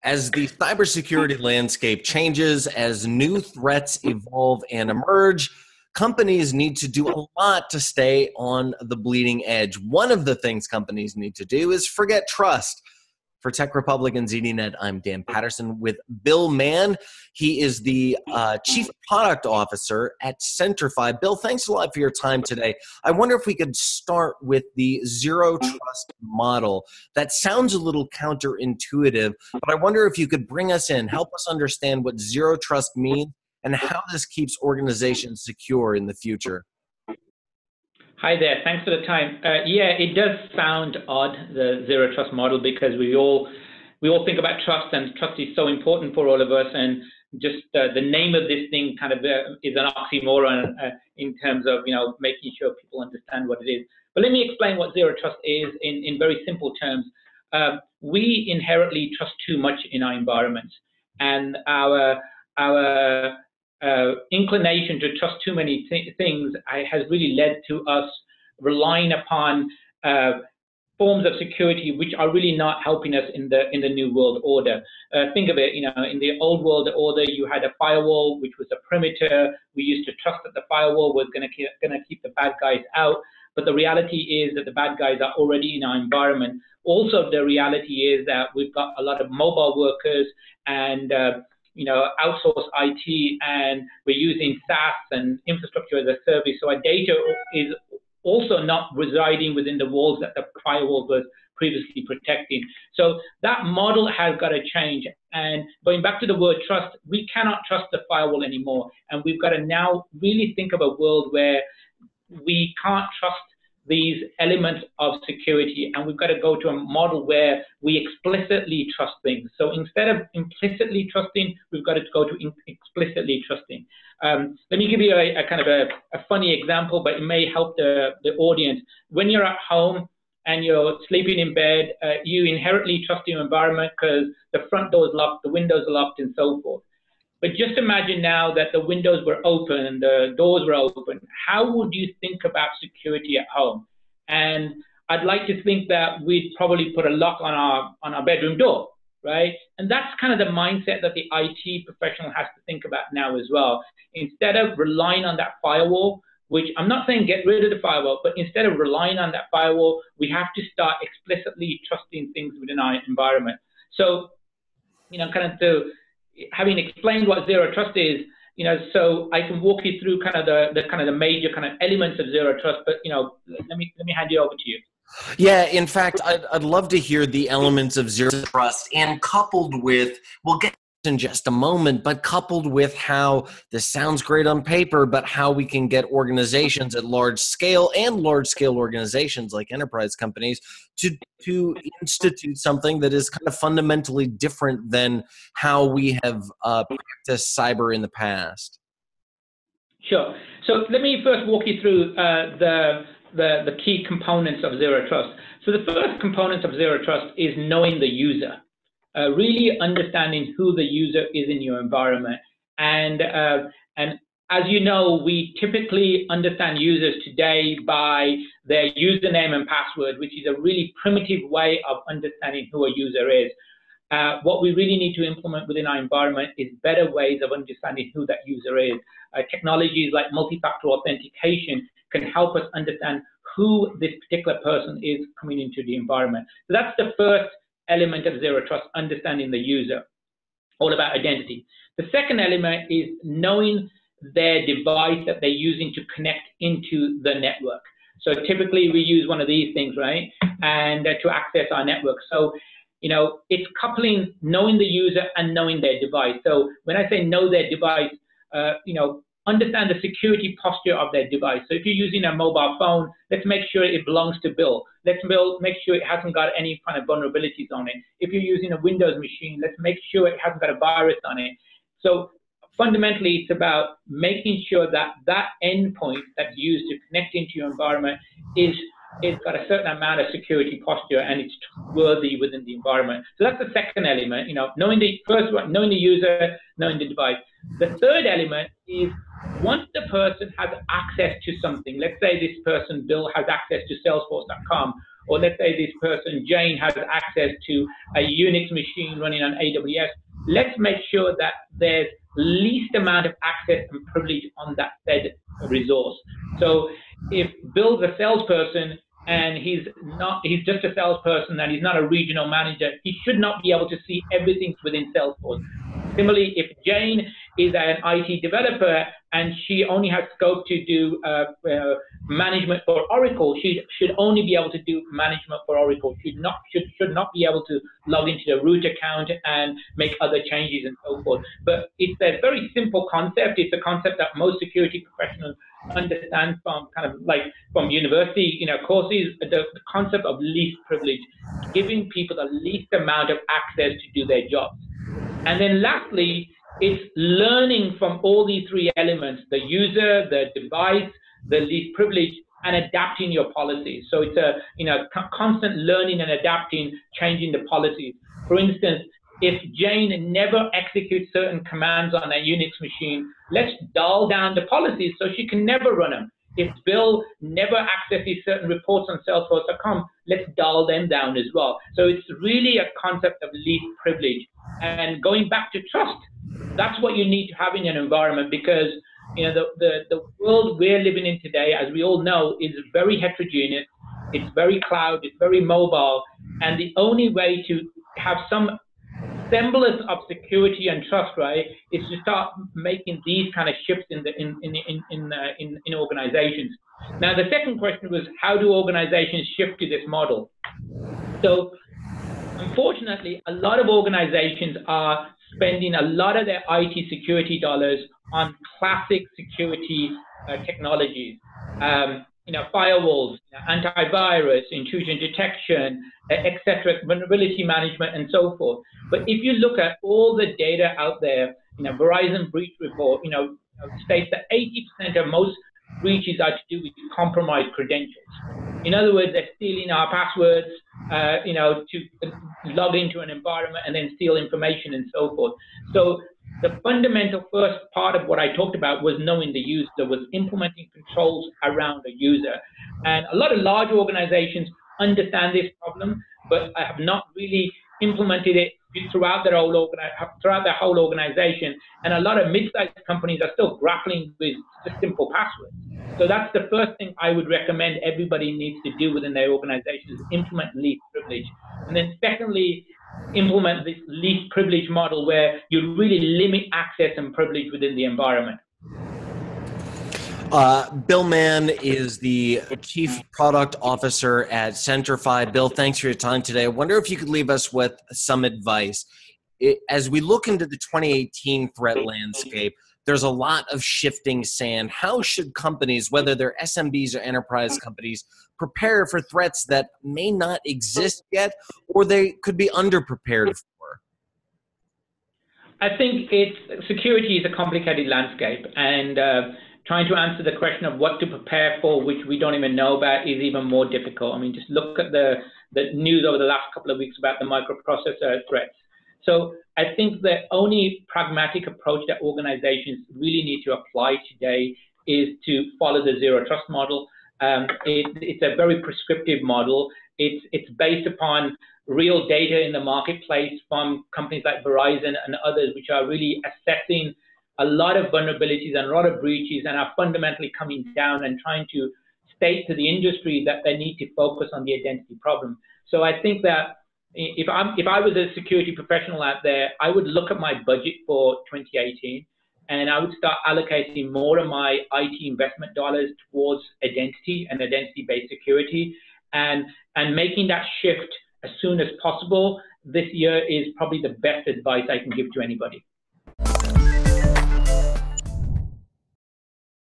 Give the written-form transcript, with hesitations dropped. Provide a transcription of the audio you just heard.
As the cybersecurity landscape changes, as new threats evolve and emerge, companies need to do a lot to stay on the bleeding edge. One of the things companies need to do is forget trust. For Tech Republic and ZDNet, I'm Dan Patterson with Bill Mann. He is the Chief Product Officer at Centrify. Bill, thanks a lot for your time today. I wonder if we could start with the zero trust model. That sounds a little counterintuitive, but I wonder if you could bring us in, help us understand what zero trust means and how this keeps organizations secure in the future. Hi there. Thanks for the time. Yeah, it does sound odd, the zero trust model, because we all think about trust, and trust is so important for all of us. And just the name of this thing kind of is an oxymoron in terms of making sure people understand what it is. But let me explain what zero trust is in very simple terms. We inherently trust too much in our environment, and our inclination to trust too many things has really led to us relying upon forms of security which are really not helping us in the new world order. Think of it, in the old world order, you had a firewall which was a perimeter. We used to trust that the firewall was going to keep the bad guys out, but the reality is that the bad guys are already in our environment. Also, the reality is that we've got a lot of mobile workers and outsource IT, and we're using SaaS and infrastructure as a service. So our data is also not residing within the walls that the firewall was previously protecting. So that model has got to change. And going back to the word trust, we cannot trust the firewall anymore. And we've got to now really think of a world where we can't trust these elements of security, and we've got to go to a model where we explicitly trust things. So instead of implicitly trusting, we've got to go to explicitly trusting. Let me give you a kind of a funny example, but it may help the audience. When you're at home and you're sleeping in bed, you inherently trust your environment because the front door is locked, the windows are locked, and so forth. But just imagine now that the windows were open and the doors were open. How would you think about security at home? And I'd like to think that we'd probably put a lock on our bedroom door, right? And that's kind of the mindset that the IT professional has to think about now as well. Instead of relying on that firewall, which I'm not saying get rid of the firewall, but instead of relying on that firewall, we have to start explicitly trusting things within our environment. So, kind of having explained what zero trust is, so I can walk you through kind of the major kind of elements of zero trust. But let me hand you over to you. Yeah, in fact, I'd love to hear the elements of zero trust, and coupled with, we'll get in just a moment, but coupled with how this sounds great on paper, but how we can get organizations at large scale and large scale organizations like enterprise companies to institute something that is kind of fundamentally different than how we have practiced cyber in the past. Sure. So let me first walk you through the key components of zero trust. So the first component of zero trust is knowing the user. Really understanding who the user is in your environment. And as you know, we typically understand users today by their username and password, which is a really primitive way of understanding who a user is. What we really need to implement within our environment is better ways of understanding who that user is. Technologies like multi-factor authentication can help us understand who this particular person is coming into the environment. So that's the first element of zero trust, understanding the user, all about identity. The second element is knowing their device that they're using to connect into the network. So typically we use one of these things, right? And to access our network. So, it's coupling knowing the user and knowing their device. So when I say know their device, understand the security posture of their device. So if you're using a mobile phone, let's make sure it belongs to Bill. Let's make sure it hasn't got any kind of vulnerabilities on it. If you're using a Windows machine, let's make sure it hasn't got a virus on it. So fundamentally, it's about making sure that that endpoint that's used to connect into your environment it's got a certain amount of security posture and it's worthy within the environment. So that's the second element, knowing the first one, knowing the user, knowing the device. The third element is once the person has access to something, let's say this person, Bill, has access to Salesforce.com, or let's say this person, Jane, has access to a Unix machine running on AWS. Let's make sure that there's least amount of access and privilege on that said resource. So if Bill's a salesperson and he's just a salesperson and he's not a regional manager, he should not be able to see everything within Salesforce. Similarly, if Jane is an IT developer and she only has scope to do management for Oracle, she should only be able to do management for Oracle. Should not be able to log into the root account and make other changes and so forth. But it's a very simple concept. It's a concept that most security professionals understand from from university courses. The concept of least privilege, giving people the least amount of access to do their jobs. And then lastly, it's learning from all these three elements: the user, the device, the least privilege, and adapting your policies. So it's a constant learning and adapting, changing the policies. For instance, if Jane never executes certain commands on a Unix machine, let's dial down the policies so she can never run them. If Bill never accesses certain reports on Salesforce.com, let's dial them down as well. So it's really a concept of least privilege. And going back to trust, that's what you need to have in an environment, because the world we're living in today, as we all know, is very heterogeneous. It's very cloud, it's very mobile, and the only way to have some semblance of security and trust, right, is to start making these kind of shifts in organizations. Now, the second question was, how do organizations shift to this model? So, unfortunately, a lot of organizations are spending a lot of their IT security dollars on classic security technologies. Firewalls, antivirus, intrusion detection, etc., vulnerability management, and so forth. But if you look at all the data out there, Verizon breach report, states that 80% of most breaches are to do with compromised credentials. In other words, they're stealing our passwords, to log into an environment and then steal information and so forth. So the fundamental first part of what I talked about was knowing the user, was implementing controls around the user. And a lot of large organizations understand this problem, but I have not really implemented it throughout their whole organization. And a lot of mid-sized companies are still grappling with just simple passwords. So that's the first thing I would recommend everybody needs to do within their organization, is implement least privilege. And then secondly, implement this least privilege model where you really limit access and privilege within the environment. Bill Mann is the Chief Product Officer at Centrify. Bill, thanks for your time today. I wonder if you could leave us with some advice. As we look into the 2018 threat landscape, there's a lot of shifting sand. How should companies, whether they're SMBs or enterprise companies, prepare for threats that may not exist yet, or they could be underprepared for? I think security is a complicated landscape, and trying to answer the question of what to prepare for, which we don't even know about, is even more difficult. I mean, just look at the news over the last couple of weeks about the microprocessor threats. So I think the only pragmatic approach that organizations really need to apply today is to follow the zero trust model. It's a very prescriptive model. It's based upon real data in the marketplace from companies like Verizon and others, which are really assessing a lot of vulnerabilities and a lot of breaches, and are fundamentally coming down and trying to state to the industry that they need to focus on the identity problem. So I think that if I was a security professional out there, I would look at my budget for 2018, and I would start allocating more of my IT investment dollars towards identity and identity-based security, and making that shift as soon as possible this year is probably the best advice I can give to anybody.